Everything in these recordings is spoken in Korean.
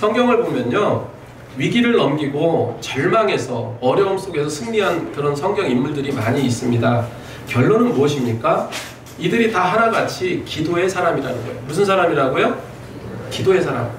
성경을 보면요, 위기를 넘기고 절망에서 어려움 속에서 승리한 그런 성경 인물들이 많이 있습니다. 결론은 무엇입니까? 이들이 다 하나같이 기도의 사람이라는 거예요. 무슨 사람이라고요? 기도의 사람.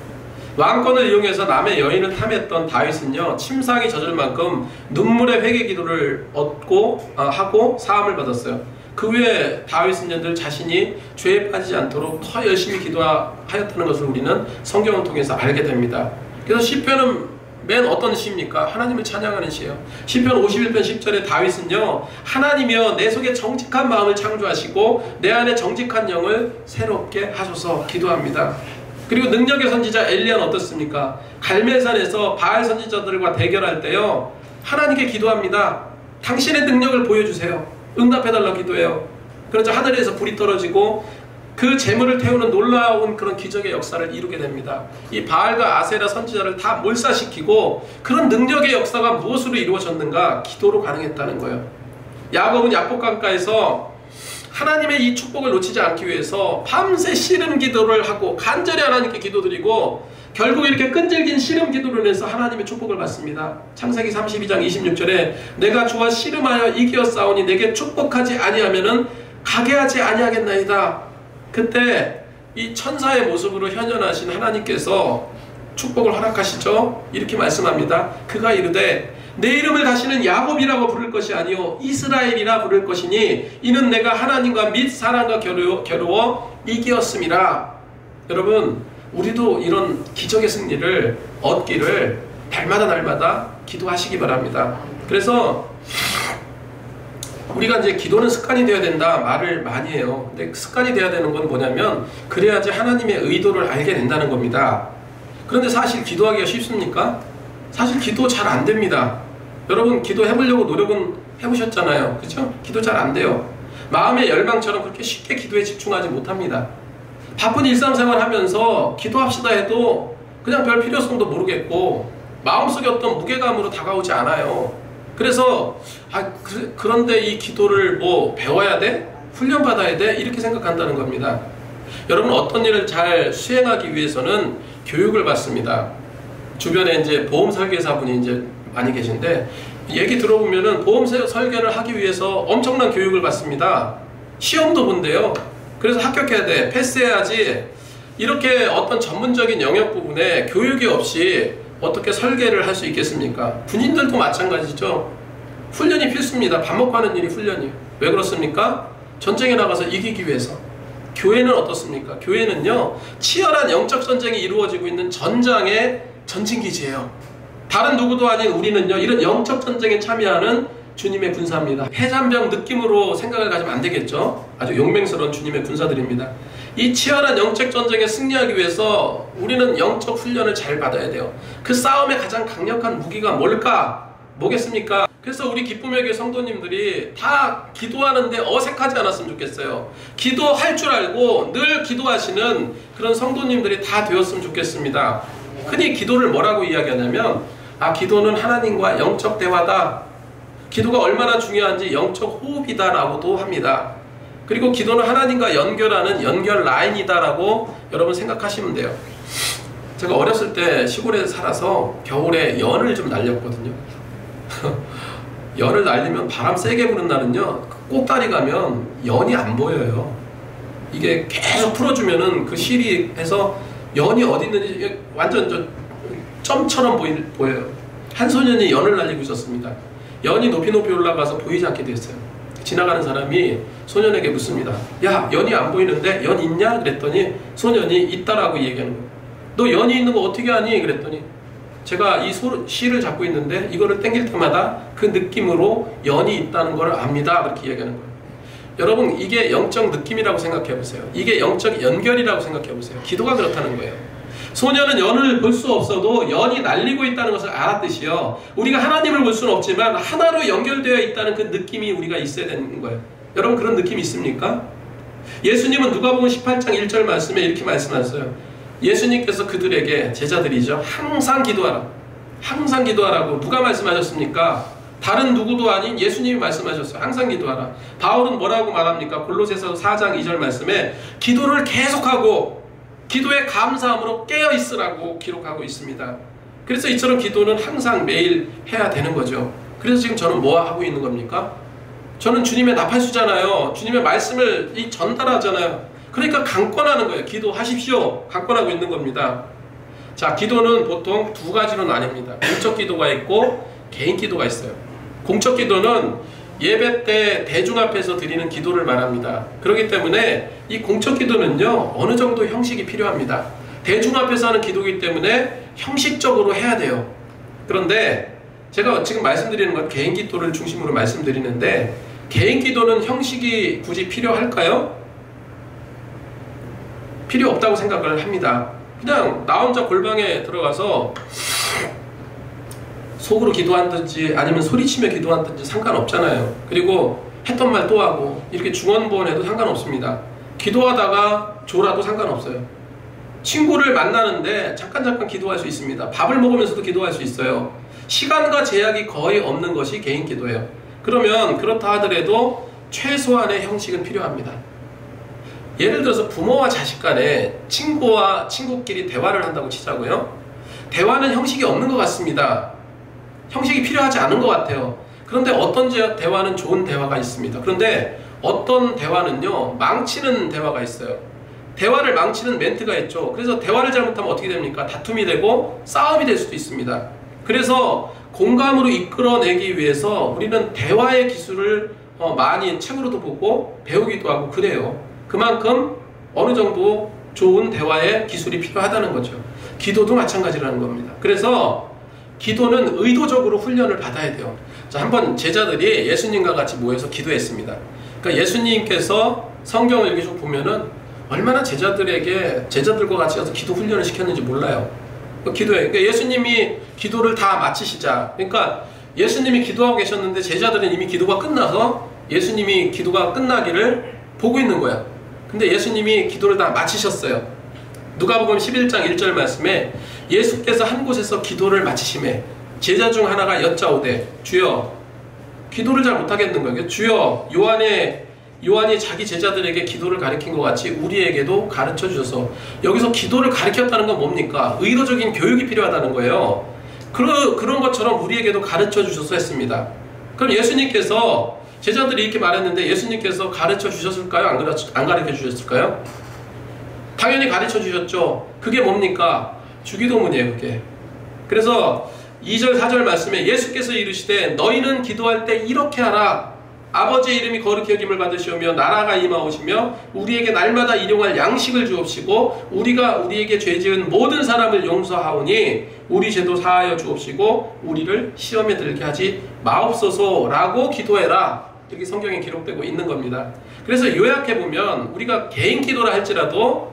왕권을 이용해서 남의 여인을 탐했던 다윗은요, 침상이 젖을 만큼 눈물의 회개 기도를 하고 사함을 받았어요. 그 후에 다윗은 늘 자신이 죄에 빠지지 않도록 더 열심히 기도하였다는 것을 우리는 성경을 통해서 알게 됩니다. 그래서 시편은 맨 어떤 시입니까? 하나님을 찬양하는 시예요. 시편 51편 10절에 다윗은요, 하나님이여 내 속에 정직한 마음을 창조하시고 내 안에 정직한 영을 새롭게 하소서 기도합니다. 그리고 능력의 선지자 엘리야는 어떻습니까? 갈멜산에서 바알 선지자들과 대결할 때요, 하나님께 기도합니다. 당신의 능력을 보여주세요. 응답해달라고 기도해요. 그러자 하늘에서 불이 떨어지고 그 재물을 태우는 놀라운 그런 기적의 역사를 이루게 됩니다. 이 바알과 아세라 선지자를 다 몰살시키고, 그런 능력의 역사가 무엇으로 이루어졌는가? 기도로 가능했다는 거예요. 야곱은 야복강가에서 하나님의 이 축복을 놓치지 않기 위해서 밤새 씨름 기도를 하고 간절히 하나님께 기도드리고, 결국 이렇게 끈질긴 씨름 기도를 해서 하나님의 축복을 받습니다. 창세기 32장 26절에 내가 주와 씨름하여 이기었사오니 내게 축복하지 아니하면은 가게 하지 아니하겠나이다. 그때 이 천사의 모습으로 현현하신 하나님께서 축복을 허락하시죠. 이렇게 말씀합니다. 그가 이르되 내 이름을 다시는 야곱이라고 부를 것이 아니요 이스라엘이라 부를 것이니 이는 내가 하나님과 및 사람과 겨루어 이기었음이라. 여러분, 우리도 이런 기적의 승리를 얻기를 날마다 기도하시기 바랍니다. 그래서 우리가 이제 기도는 습관이 되어야 된다 말을 많이 해요. 근데 습관이 되어야 되는 건 뭐냐면, 그래야지 하나님의 의도를 알게 된다는 겁니다. 그런데 사실 기도하기가 쉽습니까? 사실 기도 잘 안 됩니다. 여러분, 기도해보려고 노력은 해보셨잖아요. 그렇죠? 기도 잘 안 돼요. 마음의 열망처럼 그렇게 쉽게 기도에 집중하지 못합니다. 바쁜 일상생활 하면서 기도합시다 해도 그냥 별 필요성도 모르겠고 마음속에 어떤 무게감으로 다가오지 않아요. 그래서 그런데 이 기도를 뭐 배워야 돼? 훈련받아야 돼? 이렇게 생각한다는 겁니다. 여러분, 어떤 일을 잘 수행하기 위해서는 교육을 받습니다. 주변에 이제 보험 설계사분이 이제 많이 계신데, 얘기 들어보면은 보험 설계를 하기 위해서 엄청난 교육을 받습니다. 시험도 본대요. 그래서 합격해야 돼. 패스해야지. 이렇게 어떤 전문적인 영역 부분에 교육이 없이 어떻게 설계를 할 수 있겠습니까? 군인들도 마찬가지죠. 훈련이 필수입니다. 밥 먹고 하는 일이 훈련이에요. 왜 그렇습니까? 전쟁에 나가서 이기기 위해서. 교회는 어떻습니까? 교회는요, 치열한 영적 전쟁이 이루어지고 있는 전장의 전진기지예요. 다른 누구도 아닌 우리는요, 이런 영적 전쟁에 참여하는 주님의 군사입니다. 해산병 느낌으로 생각을 가지면 안 되겠죠? 아주 용맹스러운 주님의 군사들입니다. 이 치열한 영적 전쟁에 승리하기 위해서 우리는 영적 훈련을 잘 받아야 돼요. 그 싸움의 가장 강력한 무기가 뭘까? 뭐겠습니까? 그래서 우리 기쁨의 교회 성도님들이 다 기도하는데 어색하지 않았으면 좋겠어요. 기도할 줄 알고 늘 기도하시는 그런 성도님들이 다 되었으면 좋겠습니다. 흔히 기도를 뭐라고 이야기하냐면, 기도는 하나님과 영적 대화다. 기도가 얼마나 중요한지 영적 호흡이다 라고도 합니다. 그리고 기도는 하나님과 연결하는 연결 라인이다라고 여러분 생각하시면 돼요. 제가 어렸을 때 시골에 살아서 겨울에 연을 좀 날렸거든요. 연을 날리면 바람 세게 부는 날은요, 꼭다리 가면 연이 안 보여요. 이게 계속 풀어주면은 그 실이 해서 연이 어디 있는지 완전 점처럼 보여요. 한 소년이 연을 날리고 있었습니다. 연이 높이 올라가서 보이지 않게 됐어요. 지나가는 사람이 소년에게 묻습니다. 야, 연이 안 보이는데 연 있냐? 그랬더니 소년이 있다라고 얘기하는 거예요. 너 연이 있는 거 어떻게 아니? 그랬더니 제가 이 실을 잡고 있는데 이거를 당길 때마다 그 느낌으로 연이 있다는 걸 압니다. 그렇게 이야기하는 거예요. 여러분, 이게 영적 느낌이라고 생각해 보세요. 이게 영적 연결이라고 생각해 보세요. 기도가 그렇다는 거예요. 소년은 연을 볼 수 없어도 연이 날리고 있다는 것을 알았듯이요, 우리가 하나님을 볼 수는 없지만 하나로 연결되어 있다는 그 느낌이 우리가 있어야 되는 거예요. 여러분, 그런 느낌이 있습니까? 예수님은 누가복음 18장 1절 말씀에 이렇게 말씀하셨어요. 예수님께서 그들에게, 제자들이죠, 항상 기도하라. 항상 기도하라고 누가 말씀하셨습니까? 다른 누구도 아닌 예수님이 말씀하셨어요. 항상 기도하라. 바울은 뭐라고 말합니까? 골로새서 4장 2절 말씀에 기도를 계속하고 기도에 감사함으로 깨어 있으라고 기록하고 있습니다. 그래서 이처럼 기도는 항상 매일 해야 되는 거죠. 그래서 지금 저는 뭐 하고 있는 겁니까? 저는 주님의 나팔수잖아요. 주님의 말씀을 전달하잖아요. 그러니까 강권하는 거예요. 기도하십시오. 강권하고 있는 겁니다. 자, 기도는 보통 두 가지로 나뉩니다. 공적 기도가 있고 개인 기도가 있어요. 공적 기도는 예배 때 대중 앞에서 드리는 기도를 말합니다. 그렇기 때문에 이 공적 기도는요, 어느 정도 형식이 필요합니다. 대중 앞에서 하는 기도이기 때문에 형식적으로 해야 돼요. 그런데 제가 지금 말씀드리는 건 개인 기도를 중심으로 말씀드리는데, 개인 기도는 형식이 굳이 필요할까요? 필요 없다고 생각을 합니다. 그냥 나 혼자 골방에 들어가서 속으로 기도한든지 아니면 소리치며 기도한든지 상관없잖아요. 그리고 했던 말 또 하고 이렇게 중언부언해도 상관없습니다. 기도하다가 졸아도 상관없어요. 친구를 만나는데 잠깐 기도할 수 있습니다. 밥을 먹으면서도 기도할 수 있어요. 시간과 제약이 거의 없는 것이 개인 기도예요. 그러면 그렇다 하더라도 최소한의 형식은 필요합니다. 예를 들어서 부모와 자식 간에 친구와 친구끼리 대화를 한다고 치자고요. 대화는 형식이 없는 것 같습니다. 형식이 필요하지 않은 것 같아요. 그런데 어떤 대화는 좋은 대화가 있습니다. 그런데 어떤 대화는요, 망치는 대화가 있어요. 대화를 망치는 멘트가 있죠. 그래서 대화를 잘못하면 어떻게 됩니까? 다툼이 되고 싸움이 될 수도 있습니다. 그래서 공감으로 이끌어내기 위해서 우리는 대화의 기술을 많이 책으로도 보고 배우기도 하고 그래요. 그만큼 어느 정도 좋은 대화의 기술이 필요하다는 거죠. 기도도 마찬가지라는 겁니다. 그래서 기도는 의도적으로 훈련을 받아야 돼요. 자, 한번 제자들이 예수님과 같이 모여서 기도했습니다. 그러니까 예수님께서 성경을 이렇게 쭉 보면은 얼마나 제자들과 같이 가서 기도 훈련을 시켰는지 몰라요. 기도해. 그러니까 예수님이 기도를 다 마치시자. 그러니까 예수님이 기도하고 계셨는데 제자들은 이미 기도가 끝나서 예수님이 기도가 끝나기를 보고 있는 거야. 근데 예수님이 기도를 다 마치셨어요. 누가복음 11장 1절 말씀에 예수께서 한 곳에서 기도를 마치심에 제자 중 하나가 여짜오되 주여, 기도를 잘 못하겠는 거예요. 주여, 요한이 자기 제자들에게 기도를 가르친 것 같이 우리에게도 가르쳐 주셔서. 여기서 기도를 가르쳤다는 건 뭡니까? 의도적인 교육이 필요하다는 거예요. 그런 것처럼 우리에게도 가르쳐 주셔서 했습니다. 그럼 예수님께서, 제자들이 이렇게 말했는데 예수님께서 가르쳐 주셨을까요? 안 가르쳐 주셨을까요? 당연히 가르쳐 주셨죠. 그게 뭡니까? 주기도문이에요, 그게. 그래서 2절 4절 말씀에 예수께서 이르시되 너희는 기도할 때 이렇게 하라. 아버지의 이름이 거룩히 여김을 받으시오며 나라가 임하오시며 우리에게 날마다 일용할 양식을 주옵시고 우리가 우리에게 죄 지은 모든 사람을 용서하오니 우리 죄도 사하여 주옵시고 우리를 시험에 들게 하지 마옵소서라고 기도해라. 이렇게 성경에 기록되고 있는 겁니다. 그래서 요약해보면 우리가 개인 기도라 할지라도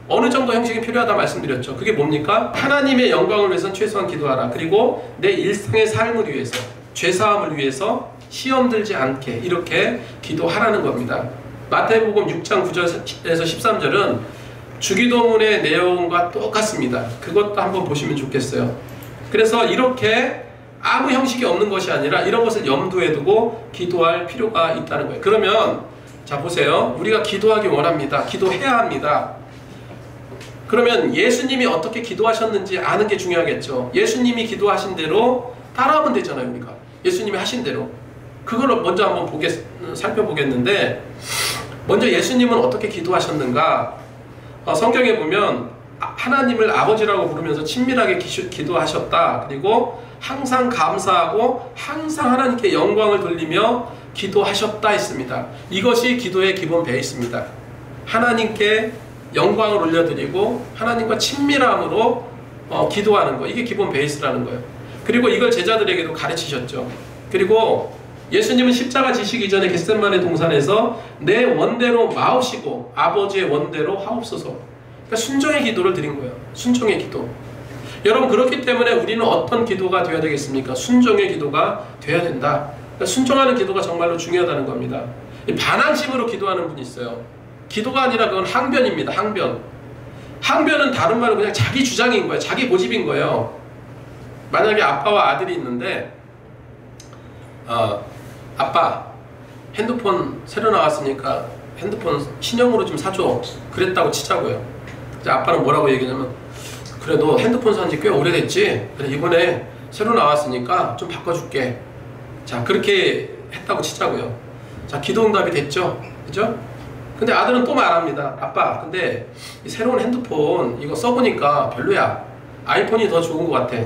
어느 정도 형식이 필요하다 말씀드렸죠. 그게 뭡니까? 하나님의 영광을 위해서는 최소한 기도하라. 그리고 내 일상의 삶을 위해서, 죄사함을 위해서 시험 들지 않게 이렇게 기도하라는 겁니다. 마태복음 6장 9절에서 13절은 주기도문의 내용과 똑같습니다. 그것도 한번 보시면 좋겠어요. 그래서 이렇게 아무 형식이 없는 것이 아니라 이런 것을 염두에 두고 기도할 필요가 있다는 거예요. 그러면 자 보세요. 우리가 기도하기 원합니다. 기도해야 합니다. 그러면 예수님이 어떻게 기도하셨는지 아는 게 중요하겠죠. 예수님이 기도하신 대로 따라하면 되잖아요. 우리가 예수님이 하신 대로. 그걸 먼저 한번 살펴보겠는데, 먼저 예수님은 어떻게 기도하셨는가? 성경에 보면 하나님을 아버지라고 부르면서 친밀하게 기도하셨다. 그리고 항상 감사하고 항상 하나님께 영광을 돌리며 기도하셨다 했습니다. 이것이 기도의 기본 베이스입니다. 하나님께 영광을 올려드리고 하나님과 친밀함으로 기도하는 거, 이게 기본 베이스라는 거예요. 그리고 이걸 제자들에게도 가르치셨죠. 그리고 예수님은 십자가 지시기 전에 겟세마네 동산에서 내 원대로 마옵시고 아버지의 원대로 하옵소서. 그러니까 순종의 기도를 드린 거예요. 순종의 기도. 여러분, 그렇기 때문에 우리는 어떤 기도가 되어야 되겠습니까? 순종의 기도가 되어야 된다. 그러니까 순종하는 기도가 정말로 중요하다는 겁니다. 반항심으로 기도하는 분이 있어요. 기도가 아니라 그건 항변입니다. 항변. 항변은 다른 말로 그냥 자기 주장인 거예요. 자기 고집인 거예요. 만약에 아빠와 아들이 있는데 아빠, 핸드폰 새로 나왔으니까 핸드폰 신형으로 좀 사줘. 그랬다고 치자고요. 이제 아빠는 뭐라고 얘기하냐면, 그래도 핸드폰 산지 꽤 오래됐지? 그래, 이번에 새로 나왔으니까 좀 바꿔줄게. 자, 그렇게 했다고 치자고요. 자, 기도응답이 됐죠? 그죠? 근데 아들은 또 말합니다. 아빠, 근데 이 새로운 핸드폰 이거 써보니까 별로야. 아이폰이 더 좋은 것 같아.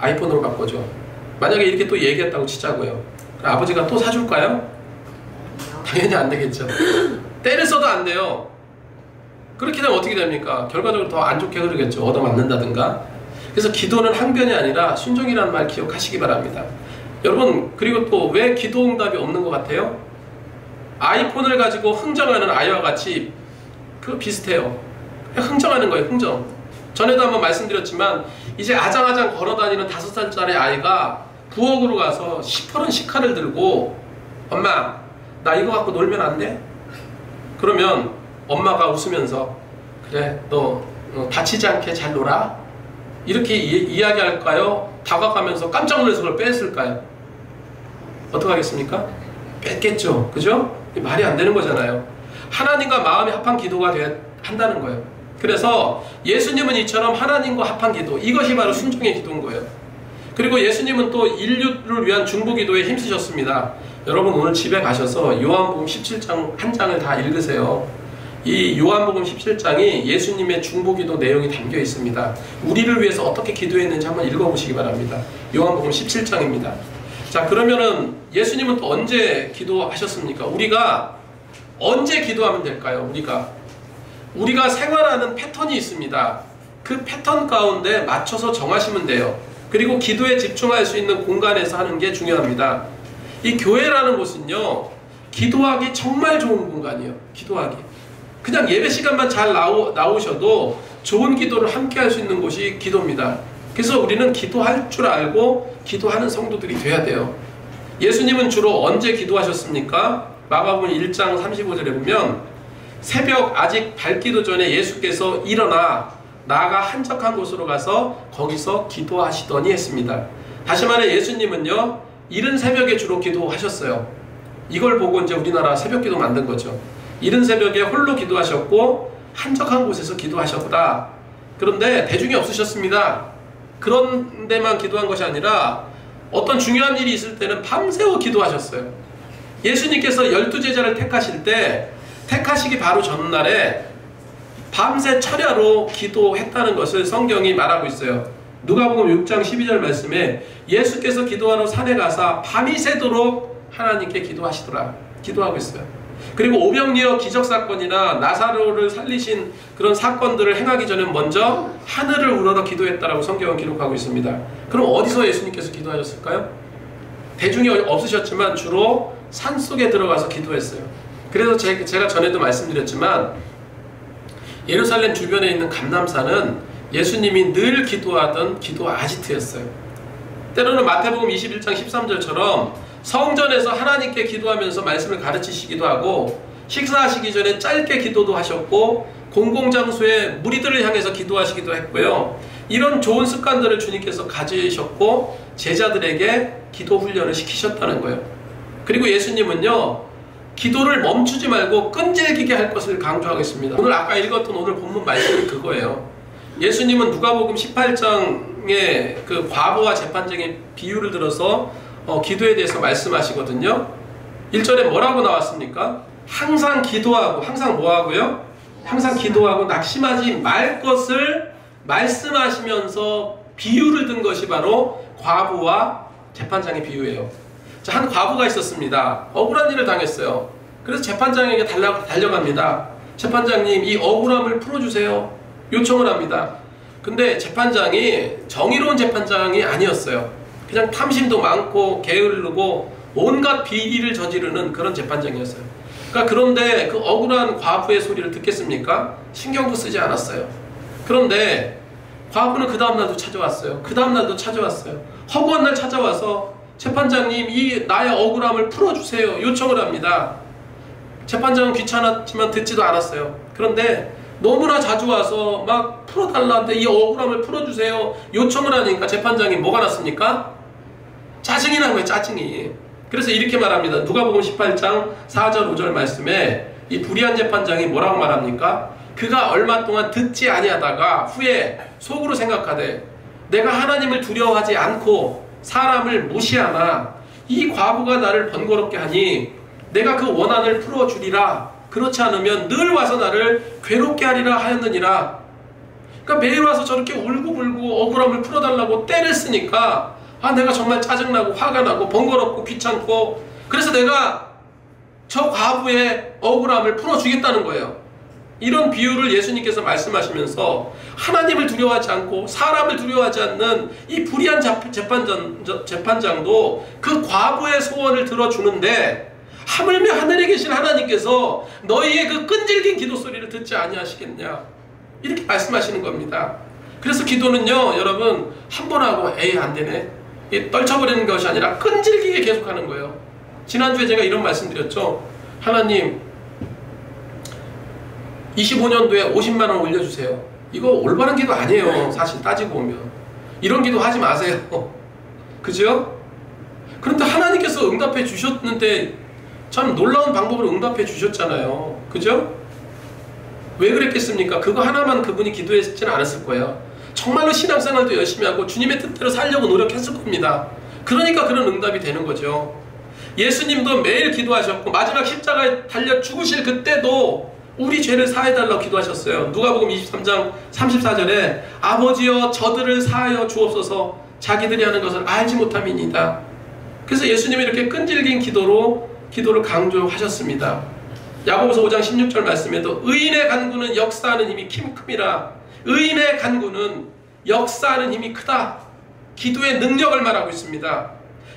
아이폰으로 바꿔줘. 만약에 이렇게 또 얘기했다고 치자고요. 그럼 아버지가 또 사줄까요? 당연히 안 되겠죠. 때를 써도 안 돼요. 그렇게 되면 어떻게 됩니까? 결과적으로 더 안 좋게 흐르겠죠. 얻어맞는다든가. 그래서 기도는 항변이 아니라 순종이라는 말 기억하시기 바랍니다. 여러분, 그리고 또 왜 기도응답이 없는 것 같아요? 아이폰을 가지고 흥정하는 아이와 같이 비슷해요. 흥정하는 거예요. 흥정. 전에도 한번 말씀드렸지만 이제 아장아장 걸어다니는 5살짜리 아이가 부엌으로 가서 시퍼런 식칼을 들고 엄마, 나 이거 갖고 놀면 안 돼? 그러면 엄마가 웃으면서 그래, 너 다치지 않게 잘 놀아? 이렇게 이야기할까요? 다가가면서 깜짝 놀라서 그걸 뺐을까요? 어떻게 하겠습니까? 뺐겠죠. 그죠? 말이 안 되는 거잖아요. 하나님과 마음이 합한 기도가 한다는 거예요. 그래서 예수님은 이처럼 하나님과 합한 기도, 이것이 바로 순종의 기도인 거예요. 그리고 예수님은 또 인류를 위한 중보기도에 힘쓰셨습니다. 여러분 오늘 집에 가셔서 요한복음 17장 한 장을 다 읽으세요. 이 요한복음 17장이 예수님의 중보기도 내용이 담겨 있습니다. 우리를 위해서 어떻게 기도했는지 한번 읽어보시기 바랍니다. 요한복음 17장입니다. 자, 그러면은 예수님은 또 언제 기도하셨습니까? 우리가 언제 기도하면 될까요? 우리가 생활하는 패턴이 있습니다. 그 패턴 가운데 맞춰서 정하시면 돼요. 그리고 기도에 집중할 수 있는 공간에서 하는 게 중요합니다. 이 교회라는 곳은요, 기도하기 정말 좋은 공간이에요. 기도하기. 그냥 예배 시간만 잘 나오셔도 좋은 기도를 함께 할 수 있는 곳이 기도입니다. 그래서 우리는 기도할 줄 알고 기도하는 성도들이 돼야 돼요. 예수님은 주로 언제 기도하셨습니까? 마가복음 1장 35절에 보면 새벽 아직 밝기도 전에 예수께서 일어나 나아가 한적한 곳으로 가서 거기서 기도하시더니 했습니다. 다시 말해 예수님은요, 이른 새벽에 주로 기도하셨어요. 이걸 보고 이제 우리나라 새벽기도 만든 거죠. 이른 새벽에 홀로 기도하셨고 한적한 곳에서 기도하셨다. 그런데 대중이 없으셨습니다. 그런 데만 기도한 것이 아니라 어떤 중요한 일이 있을 때는 밤새워 기도하셨어요. 예수님께서 12제자를 택하실 때 택하시기 바로 전날에 밤새 철야로 기도했다는 것을 성경이 말하고 있어요. 누가복음 6장 12절 말씀에 예수께서 기도하러 산에 가사 밤이 새도록 하나님께 기도하고 있어요. 그리고 오병이어 기적사건이나 나사로를 살리신 그런 사건들을 행하기 전에 먼저 하늘을 우러러 기도했다라고 성경은 기록하고 있습니다. 그럼 어디서 예수님께서 기도하셨을까요? 대중이 없으셨지만 주로 산속에 들어가서 기도했어요. 그래서 제가 전에도 말씀드렸지만 예루살렘 주변에 있는 감람산은 예수님이 늘 기도하던 기도 아지트였어요. 때로는 마태복음 21장 13절처럼 성전에서 하나님께 기도하면서 말씀을 가르치시기도 하고 식사하시기 전에 짧게 기도도 하셨고 공공장소에 무리들을 향해서 기도하시기도 했고요. 이런 좋은 습관들을 주님께서 가지셨고 제자들에게 기도 훈련을 시키셨다는 거예요. 그리고 예수님은요, 기도를 멈추지 말고 끈질기게 할 것을 강조하겠습니다. 오늘 아까 읽었던 오늘 본문 말씀이 그거예요. 예수님은 누가복음 18장의 그 과부와 재판장의 비유를 들어서 기도에 대해서 말씀하시거든요. 1절에 뭐라고 나왔습니까? 항상 기도하고, 항상 뭐 하고요? 항상 기도하고 낙심하지 말 것을 말씀하시면서 비유를 든 것이 바로 과부와 재판장의 비유예요. 자, 한 과부가 있었습니다. 억울한 일을 당했어요. 그래서 재판장에게 달려갑니다. 재판장님, 이 억울함을 풀어주세요. 요청을 합니다. 근데 재판장이 정의로운 재판장이 아니었어요. 그냥 탐심도 많고 게으르고 온갖 비리를 저지르는 그런 재판장이었어요. 그런데 그 억울한 과부의 소리를 듣겠습니까? 신경도 쓰지 않았어요. 그런데 과부는 그 다음날도 찾아왔어요. 그 다음날도 찾아왔어요. 허구한 날 찾아와서 재판장님, 이 나의 억울함을 풀어주세요. 요청을 합니다. 재판장은 귀찮았지만 듣지도 않았어요. 그런데 너무나 자주 와서 막 풀어달라는데 이 억울함을 풀어주세요. 요청을 하니까 재판장이 뭐가 났습니까? 짜증이 난 거예요. 짜증이. 그래서 이렇게 말합니다. 누가복음 18장 4절 5절 말씀에 이 불의한 재판장이 뭐라고 말합니까? 그가 얼마 동안 듣지 아니하다가 후에 속으로 생각하되 내가 하나님을 두려워하지 않고 사람을 무시하나 이 과부가 나를 번거롭게 하니 내가 그 원한을 풀어주리라. 그렇지 않으면 늘 와서 나를 괴롭게 하리라 하였느니라. 그러니까 매일 와서 저렇게 울고불고 억울함을 풀어달라고 떼를 쓰니까 내가 정말 짜증나고 화가 나고 번거롭고 귀찮고, 그래서 내가 저 과부의 억울함을 풀어주겠다는 거예요. 이런 비유를 예수님께서 말씀하시면서 하나님을 두려워하지 않고 사람을 두려워하지 않는 이 불의한 재판장도 그 과부의 소원을 들어주는데, 하물며 하늘에 계신 하나님께서 너희의 그 끈질긴 기도 소리를 듣지 아니하시겠냐, 이렇게 말씀하시는 겁니다. 그래서 기도는요, 여러분, 한 번 하고 에이 안 되네, 떨쳐버리는 것이 아니라 끈질기게 계속하는 거예요. 지난주에 제가 이런 말씀 드렸죠. 하나님 25년도에 50만 원 올려주세요. 이거 올바른 기도 아니에요. 사실 따지고 보면 이런 기도 하지 마세요. 그죠? 그런데 하나님께서 응답해 주셨는데 참 놀라운 방법으로 응답해 주셨잖아요. 그죠? 왜 그랬겠습니까? 그거 하나만 그분이 기도했지는 않았을 거예요. 정말로 신앙생활도 열심히 하고 주님의 뜻대로 살려고 노력했을 겁니다. 그러니까 그런 응답이 되는 거죠. 예수님도 매일 기도하셨고 마지막 십자가에 달려 죽으실 그때도 우리 죄를 사해달라고 기도하셨어요. 누가복음 23장 34절에 아버지여 저들을 사하여 주옵소서 자기들이 하는 것을 알지 못함이니이다. 그래서 예수님이 이렇게 끈질긴 기도를 강조하셨습니다. 야고보서 5장 16절 말씀에도 의인의 간구는 역사하는 힘이 킴큼이라. 의인의 간구는 역사하는 힘이 크다. 기도의 능력을 말하고 있습니다.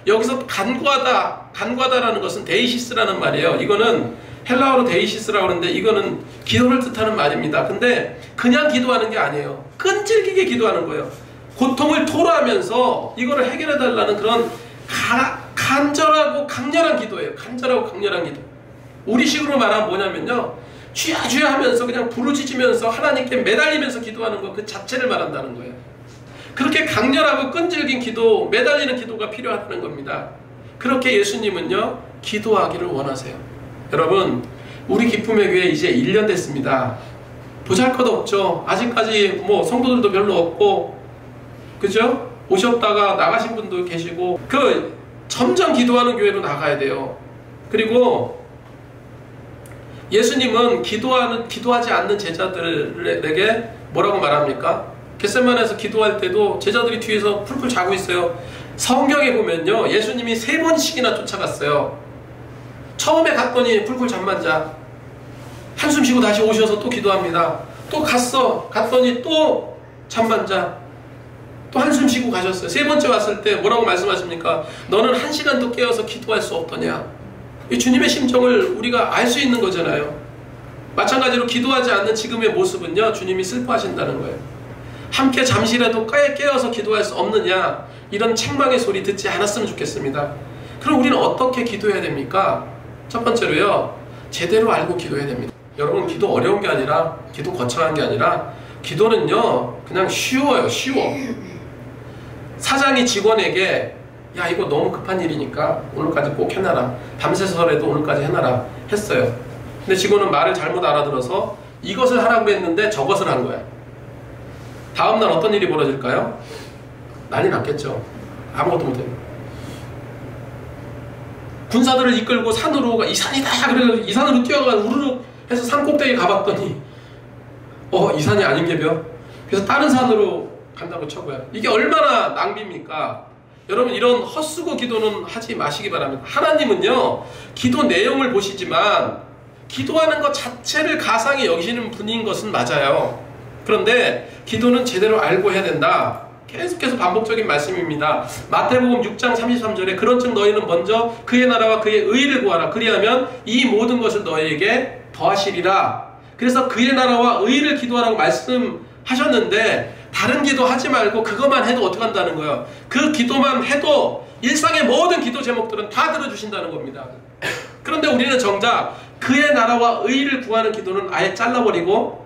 여기서 간구하다라는 것은 데이시스라는 말이에요. 이거는 헬라어로 데이시스라고 하는데 이거는 기도를 뜻하는 말입니다. 근데 그냥 기도하는 게 아니에요. 끈질기게 기도하는 거예요. 고통을 토로하면서 이거를 해결해달라는 그런 간절하고 강렬한 기도예요. 간절하고 강렬한 기도. 우리식으로 말하면 뭐냐면요, 쥐야 쥐야 하면서 그냥 부르짖으면서 하나님께 매달리면서 기도하는 것 그 자체를 말한다는 거예요. 그렇게 강렬하고 끈질긴 기도, 매달리는 기도가 필요하다는 겁니다. 그렇게 예수님은요 기도하기를 원하세요. 여러분, 우리 기쁨의 교회 이제 1년 됐습니다. 보잘것없죠. 아직까지 뭐 성도들도 별로 없고, 그죠? 오셨다가 나가신 분도 계시고, 점점 기도하는 교회로 나가야 돼요. 그리고 예수님은 기도하지 않는 제자들에게 뭐라고 말합니까? 겟세마네에서 기도할 때도 제자들이 뒤에서 풀풀 자고 있어요. 성경에 보면요, 예수님이 3번씩이나 쫓아갔어요. 처음에 갔더니 풀풀 잠만 자. 한숨 쉬고 다시 오셔서 또 기도합니다. 또 갔더니 또 잠만 자. 또 한숨 쉬고 가셨어요. 3번째 왔을 때 뭐라고 말씀하십니까? 너는 1시간도 깨어서 기도할 수 없더냐. 이 주님의 심정을 우리가 알 수 있는 거잖아요. 마찬가지로 기도하지 않는 지금의 모습은요, 주님이 슬퍼하신다는 거예요. 함께 잠시라도 깨어서 기도할 수 없느냐, 이런 책망의 소리 듣지 않았으면 좋겠습니다. 그럼 우리는 어떻게 기도해야 됩니까? 첫 번째로요, 제대로 알고 기도해야 됩니다. 여러분, 기도 어려운 게 아니라, 기도 거창한 게 아니라, 기도는요 그냥 쉬워요. 쉬워. 사장이 직원에게 야, 이거 너무 급한 일이니까 오늘까지 꼭 해놔라, 밤새서라도 오늘까지 해놔라 했어요. 근데 직원은 말을 잘못 알아들어서 이것을 하라고 했는데 저것을 한 거야. 다음날 어떤 일이 벌어질까요? 난리 났겠죠. 아무것도 못해요. 군사들을 이끌고 산으로 이 산이다 그래서 이 산으로 뛰어가 우르르 해서 산 꼭대기 가봤더니 이 산이 아닌 게벼. 그래서 다른 산으로 간다고 쳐봐요. 이게 얼마나 낭비입니까? 여러분, 이런 헛수고 기도는 하지 마시기 바랍니다. 하나님은요 기도 내용을 보시지만 기도하는 것 자체를 가상히 여기시는 분인 것은 맞아요. 그런데 기도는 제대로 알고 해야 된다. 계속해서 반복적인 말씀입니다. 마태복음 6장 33절에 그런즉 너희는 먼저 그의 나라와 그의 의를 구하라. 그리하면 이 모든 것을 너희에게 더하시리라. 그래서 그의 나라와 의를 기도하라고 말씀하셨는데 다른 기도 하지 말고 그것만 해도 어떻게 한다는 거예요? 그 기도만 해도 일상의 모든 기도 제목들은 다 들어주신다는 겁니다. 그런데 우리는 정작 그의 나라와 의를 구하는 기도는 아예 잘라버리고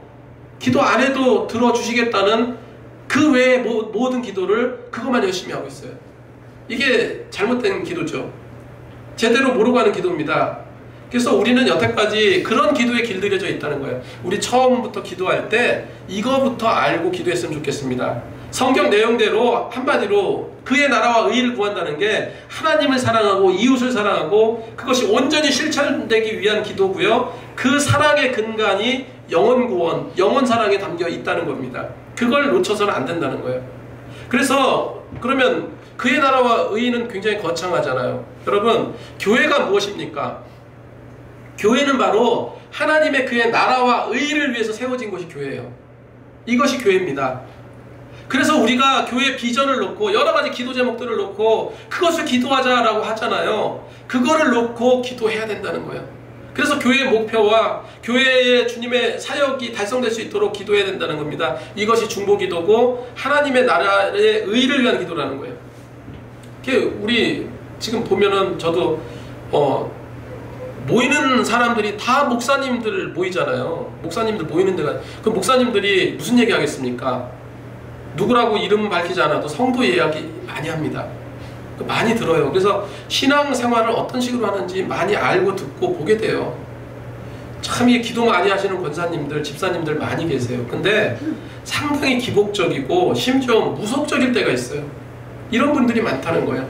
기도 안 해도 들어주시겠다는 그 외의 모든 기도를 그것만 열심히 하고 있어요. 이게 잘못된 기도죠. 제대로 모르고 하는 기도입니다. 그래서 우리는 여태까지 그런 기도에 길들여져 있다는 거예요. 우리 처음부터 기도할 때 이거부터 알고 기도했으면 좋겠습니다. 성경 내용대로 한마디로 그의 나라와 의를 구한다는 게 하나님을 사랑하고 이웃을 사랑하고 그것이 온전히 실천되기 위한 기도고요. 그 사랑의 근간이 영혼 구원, 영혼 사랑에 담겨 있다는 겁니다. 그걸 놓쳐서는 안 된다는 거예요. 그래서 그러면 그의 나라와 의는 굉장히 거창하잖아요. 여러분, 교회가 무엇입니까? 교회는 바로 하나님의 그의 나라와 의를 위해서 세워진 것이 교회예요. 이것이 교회입니다. 그래서 우리가 교회 비전을 놓고 여러 가지 기도 제목들을 놓고 그것을 기도하자라고 하잖아요. 그거를 놓고 기도해야 된다는 거예요. 그래서 교회의 목표와 교회의 주님의 사역이 달성될 수 있도록 기도해야 된다는 겁니다. 이것이 중보기도고 하나님의 나라의 의를 위한 기도라는 거예요. 우리 지금 보면은 저도 모이는 사람들이 다 목사님들 모이잖아요. 목사님들 모이는 데가, 그 목사님들이 무슨 얘기 하겠습니까? 누구라고 이름 밝히지 않아도 성도 이야기 많이 합니다. 많이 들어요. 그래서 신앙생활을 어떤 식으로 하는지 많이 알고 듣고 보게 돼요. 참 이 기도 많이 하시는 권사님들, 집사님들 많이 계세요. 근데 상당히 기복적이고 심지어 무속적일 때가 있어요. 이런 분들이 많다는 거예요.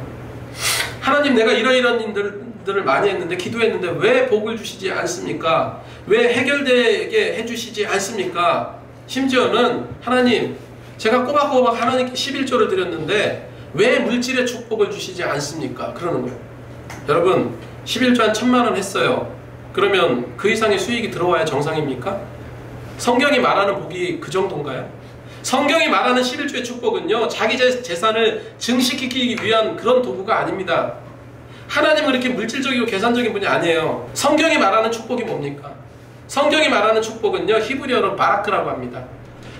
하나님, 내가 이런 일들을 많이 했는데, 기도했는데 왜 복을 주시지 않습니까? 왜 해결되게 해주시지 않습니까? 심지어는 하나님, 제가 꼬박꼬박 하나님께 11조를 드렸는데 왜 물질의 축복을 주시지 않습니까? 그러는 거예요. 여러분, 11조 한 1000만 원 했어요. 그러면 그 이상의 수익이 들어와야 정상입니까? 성경이 말하는 복이 그 정도인가요? 성경이 말하는 11조의 축복은요, 자기 재산을 증식시키기 위한 그런 도구가 아닙니다. 하나님은 그렇게 물질적이고 계산적인 분이 아니에요. 성경이 말하는 축복이 뭡니까? 성경이 말하는 축복은요, 히브리어로 바라크라고 합니다.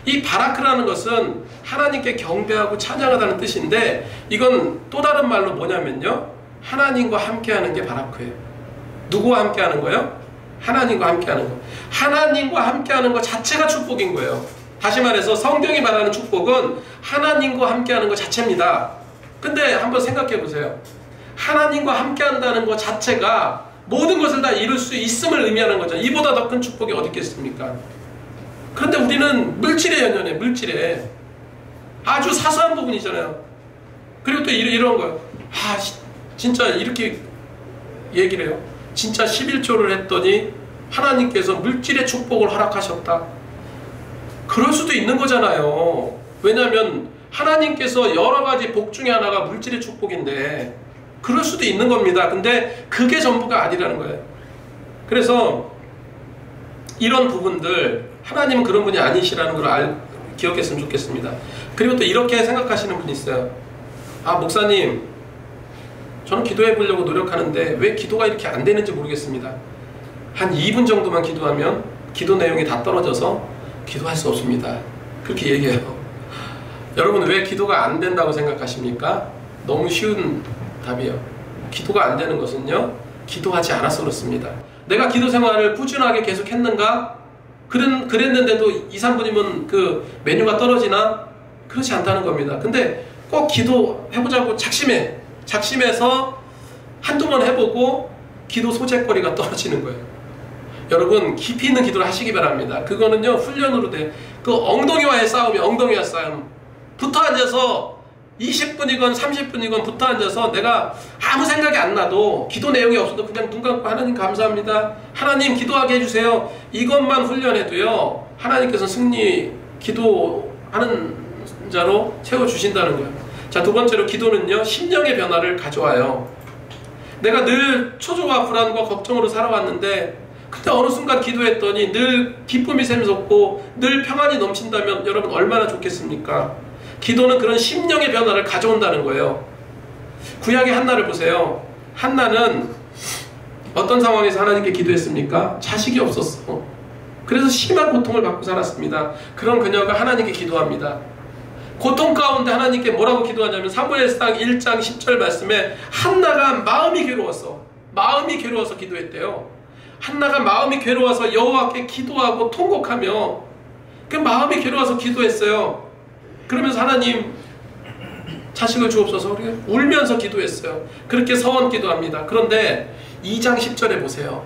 이 바라크라는 것은 하나님께 경배하고 찬양하다는 뜻인데, 이건 또 다른 말로 뭐냐면요, 하나님과 함께하는 게 바라크예요. 누구와 함께하는 거예요? 하나님과 함께하는 거. 하나님과 함께하는 것 자체가 축복인 거예요. 다시 말해서 성경이 말하는 축복은 하나님과 함께하는 것 자체입니다. 근데 한번 생각해 보세요. 하나님과 함께한다는 것 자체가 모든 것을 다 이룰 수 있음을 의미하는 거죠. 이보다 더 큰 축복이 어디 있겠습니까? 그런데 우리는 물질에 연연해. 물질에 아주 사소한 부분이잖아요. 그리고 또 이런 거예요. 진짜 이렇게 얘기를 해요. 진짜 11조를 했더니 하나님께서 물질의 축복을 허락하셨다. 그럴 수도 있는 거잖아요. 왜냐하면 하나님께서 여러 가지 복 중에 하나가 물질의 축복인데 그럴 수도 있는 겁니다. 근데 그게 전부가 아니라는 거예요. 그래서 이런 부분들, 하나님은 그런 분이 아니시라는 걸 기억했으면 좋겠습니다. 그리고 또 이렇게 생각하시는 분이 있어요. 목사님, 저는 기도해 보려고 노력하는데 왜 기도가 이렇게 안 되는지 모르겠습니다. 한 2분 정도만 기도하면 기도 내용이 다 떨어져서 기도할 수 없습니다. 그렇게 얘기해요. 여러분, 왜 기도가 안 된다고 생각하십니까? 너무 쉬운 답이에요. 기도가 안 되는 것은요, 기도하지 않아서 그렇습니다. 내가 기도 생활을 꾸준하게 계속 했는가? 그랬는데도 2, 3분이면 그 메뉴가 떨어지나? 그렇지 않다는 겁니다. 근데 꼭 기도해보자고 작심해서 한두 번 해보고 기도 소재거리가 떨어지는 거예요. 여러분, 깊이 있는 기도를 하시기 바랍니다. 그거는요, 훈련으로 돼. 그 엉덩이와의 싸움이 엉덩이와 싸움. 붙어 앉아서 20분이건 30분이건 붙어 앉아서 내가 아무 생각이 안 나도, 기도 내용이 없어도 그냥 눈 감고 하나님 감사합니다, 하나님 기도하게 해주세요, 이것만 훈련해도요, 하나님께서 기도하는 자로 세워주신다는 거예요. 자, 두 번째로 기도는요, 심령의 변화를 가져와요. 내가 늘 초조와 불안과 걱정으로 살아왔는데 그때 어느 순간 기도했더니 늘 기쁨이 샘솟고 늘 평안이 넘친다면 여러분 얼마나 좋겠습니까? 기도는 그런 심령의 변화를 가져온다는 거예요. 구약의 한나를 보세요. 한나는 어떤 상황에서 하나님께 기도했습니까? 자식이 없었어. 그래서 심한 고통을 받고 살았습니다. 그런 그녀가 하나님께 기도합니다. 고통 가운데 하나님께 뭐라고 기도하냐면 사무엘상 1장 10절 말씀에 한나가 마음이 괴로워서 기도했대요. 한나가 마음이 괴로워서 여호와께 기도하고 통곡하며 그 마음이 괴로워서 기도했어요. 그러면서 하나님 자식을 주옵소서 울면서 기도했어요. 그렇게 서원 기도합니다. 그런데 2장 10절에 보세요.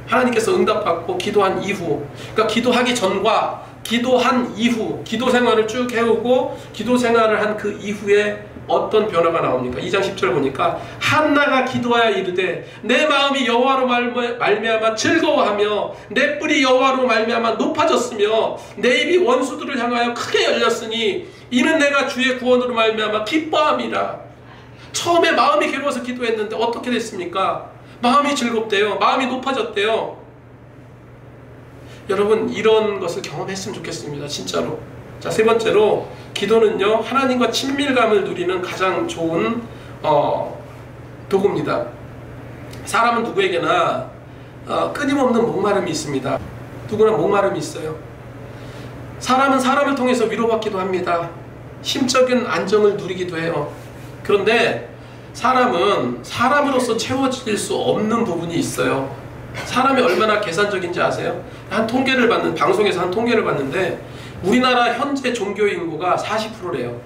하나님께서 응답받고 기도한 이후, 그러니까 기도하기 전과 기도한 이후, 기도 생활을 쭉 해오고 기도 생활을 한 그 이후에 어떤 변화가 나옵니까? 2장 10절 보니까 한나가 기도하여 이르되 내 마음이 여호와로 말미암아 즐거워하며 내 뿔이 여호와로 말미암아 높아졌으며 내 입이 원수들을 향하여 크게 열렸으니 이는 내가 주의 구원으로 말미암아 기뻐함이라. 처음에 마음이 괴로워서 기도했는데 어떻게 됐습니까? 마음이 즐겁대요. 마음이 높아졌대요. 여러분, 이런 것을 경험했으면 좋겠습니다. 진짜로. 자, 세 번째로 기도는요, 하나님과 친밀감을 누리는 가장 좋은 도구입니다. 사람은 누구에게나 끊임없는 목마름이 있습니다. 누구나 목마름이 있어요. 사람은 사람을 통해서 위로받기도 합니다. 심적인 안정을 누리기도 해요. 그런데 사람은 사람으로서 채워질 수 없는 부분이 있어요. 사람이 얼마나 계산적인지 아세요? 방송에서 한 통계를 봤는데 우리나라 현재 종교 인구가 40%래요.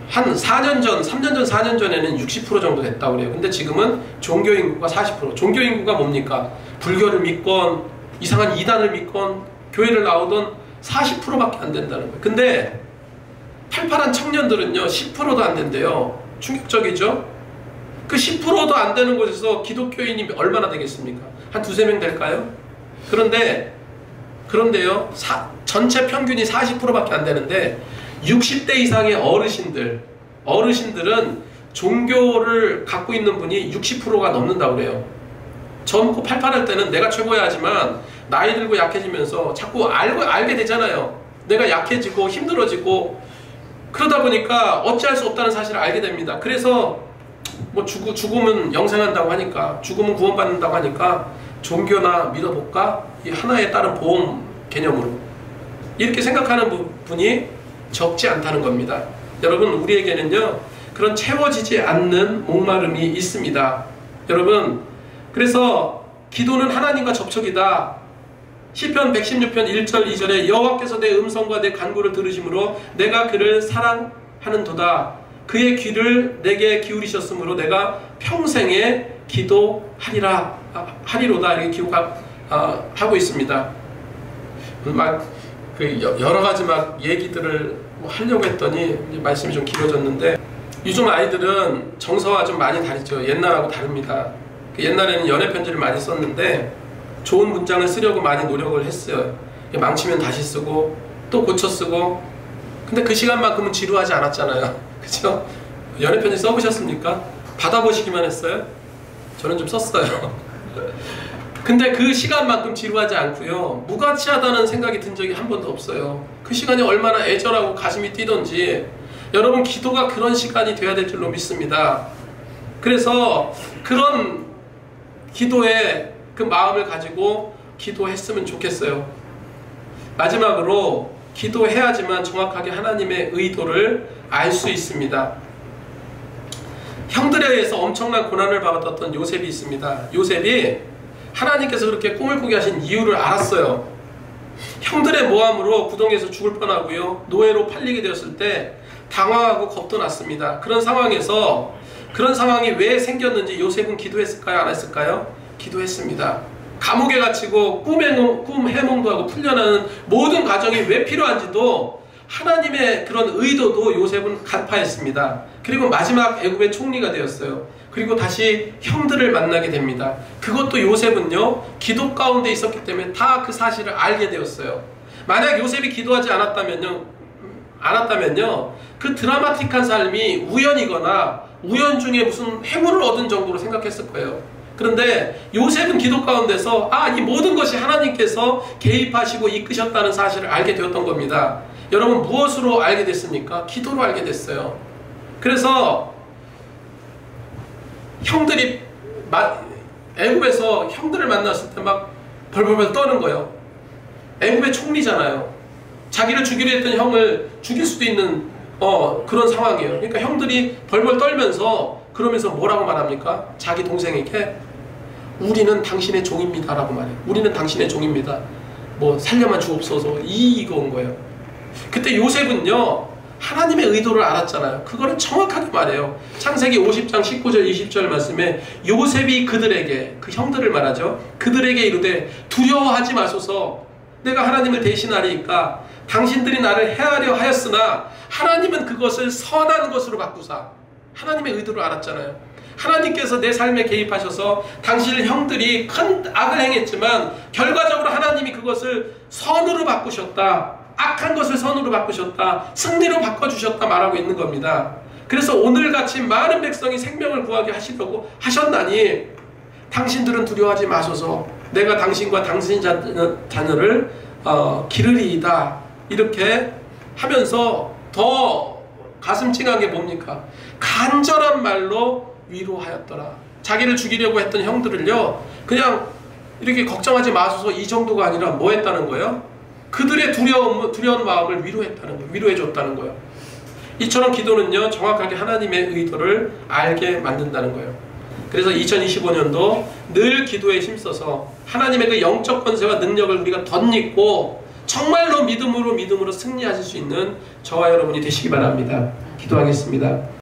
한 4년 전, 3년 전, 4년 전에는 60% 정도 됐다고 그래요. 근데 지금은 종교 인구가 40%. 종교 인구가 뭡니까? 불교를 믿건 이상한 이단을 믿건 교회를 나오던 40%밖에 안 된다는 거예요. 근데 팔팔한 청년들은요 10%도 안 된대요. 충격적이죠? 그 10%도 안 되는 곳에서 기독교인이 얼마나 되겠습니까? 한 두세 명 될까요? 그런데요 전체 평균이 40%밖에 안 되는데 60대 이상의 어르신들은 종교를 갖고 있는 분이 60%가 넘는다고 그래요. 젊고 팔팔할 때는 내가 최고야 하지만 나이 들고 약해지면서 자꾸 알게 되잖아요. 내가 약해지고 힘들어지고 그러다 보니까 어찌할 수 없다는 사실을 알게 됩니다. 그래서 뭐 죽음은 영생한다고 하니까, 죽음은 구원받는다고 하니까 종교나 믿어볼까? 이 하나에 따른 보험 개념으로 이렇게 생각하는 분이 적지 않다는 겁니다. 여러분, 우리에게는요 그런 채워지지 않는 목마름이 있습니다. 여러분, 그래서 기도는 하나님과 접촉이다. 시편 116편 1절 2절에 여호와께서 내 음성과 내 간구를 들으심으로 내가 그를 사랑하는도다. 그의 귀를 내게 기울이셨으므로 내가 평생에 기도하리로다. 이렇게 기록하고 있습니다. 여러 가지 얘기들을 하려고 했더니 말씀이 좀 길어졌는데, 요즘 아이들은 정서와 좀 많이 다르죠. 옛날하고 다릅니다. 옛날에는 연애 편지를 많이 썼는데 좋은 문장을 쓰려고 많이 노력을 했어요. 망치면 다시 쓰고 또 고쳐 쓰고. 근데 그 시간만큼은 지루하지 않았잖아요. 그쵸? 연애 편지 써보셨습니까? 받아보시기만 했어요? 저는 좀 썼어요. 근데 그 시간만큼 지루하지 않고요, 무가치하다는 생각이 든 적이 한 번도 없어요. 그 시간이 얼마나 애절하고 가슴이 뛰던지. 여러분, 기도가 그런 시간이 돼야 될 줄로 믿습니다. 그래서 그런 기도에 그 마음을 가지고 기도했으면 좋겠어요. 마지막으로, 기도해야지만 정확하게 하나님의 의도를 알 수 있습니다. 형들에 의해서 엄청난 고난을 받았던 요셉이 있습니다. 요셉이 하나님께서 그렇게 꿈을 꾸게 하신 이유를 알았어요. 형들의 모함으로 구덩이에서 죽을 뻔하고요, 노예로 팔리게 되었을 때 당황하고 겁도 났습니다. 그런 상황이 왜 생겼는지 요셉은 기도했을까요? 안 했을까요? 기도했습니다. 감옥에 갇히고 꿈 해몽도 하고 풀려나는 모든 과정이 왜 필요한지도 하나님의 그런 의도도 요셉은 간파했습니다. 그리고 마지막 애굽의 총리가 되었어요. 그리고 다시 형들을 만나게 됩니다. 그것도 요셉은요 기도 가운데 있었기 때문에 다 그 사실을 알게 되었어요. 만약 요셉이 기도하지 않았다면요 그 드라마틱한 삶이 우연이거나 우연 중에 무슨 행운을 얻은 정도로 생각했을 거예요. 그런데 요셉은 기도 가운데서 이 모든 것이 하나님께서 개입하시고 이끄셨다는 사실을 알게 되었던 겁니다. 여러분, 무엇으로 알게 됐습니까? 기도로 알게 됐어요. 그래서 형들이 애굽에서 형들을 만났을 때 막 벌벌벌 떠는 거예요. 애굽의 총리잖아요. 자기를 죽이려 했던 형을 죽일 수도 있는 그런 상황이에요. 그러니까 형들이 벌벌 떨면서, 그러면서 뭐라고 말합니까? 자기 동생에게 우리는 당신의 종입니다 라고 말해요. 우리는 당신의 종입니다. 뭐 살려만 주옵소서, 이건 거예요. 그때 요셉은요 하나님의 의도를 알았잖아요. 그거는 정확하게 말해요. 창세기 50장 19절 20절 말씀에 요셉이 그들에게, 그 형들을 말하죠. 그들에게 이르되 두려워하지 마소서, 내가 하나님을 대신하리이까 당신들이 나를 해하려 하였으나 하나님은 그것을 선한 것으로 바꾸사. 하나님의 의도를 알았잖아요. 하나님께서 내 삶에 개입하셔서 당신 형들이 큰 악을 행했지만 결과적으로 하나님이 그것을 선으로 바꾸셨다. 악한 것을 선으로 바꾸셨다. 승리로 바꿔주셨다 말하고 있는 겁니다. 그래서 오늘같이 많은 백성이 생명을 구하게 하시려고 하셨나니 당신들은 두려워하지 마소서, 내가 당신과 당신 자녀를 기르리이다. 이렇게 하면서 더 가슴 찡한 게 뭡니까? 간절한 말로 위로하였더라. 자기를 죽이려고 했던 형들을요, 그냥 이렇게 걱정하지 마소서 이 정도가 아니라 뭐 했다는 거예요? 그들의 두려운 마음을 위로했다는 거예요. 위로해줬다는 거예요. 이처럼 기도는요, 정확하게 하나님의 의도를 알게 만든다는 거예요. 그래서 2025년도 늘 기도에 힘써서 하나님의 그 영적 권세와 능력을 우리가 덧입고 정말로 믿음으로 승리하실 수 있는 저와 여러분이 되시기 바랍니다. 기도하겠습니다.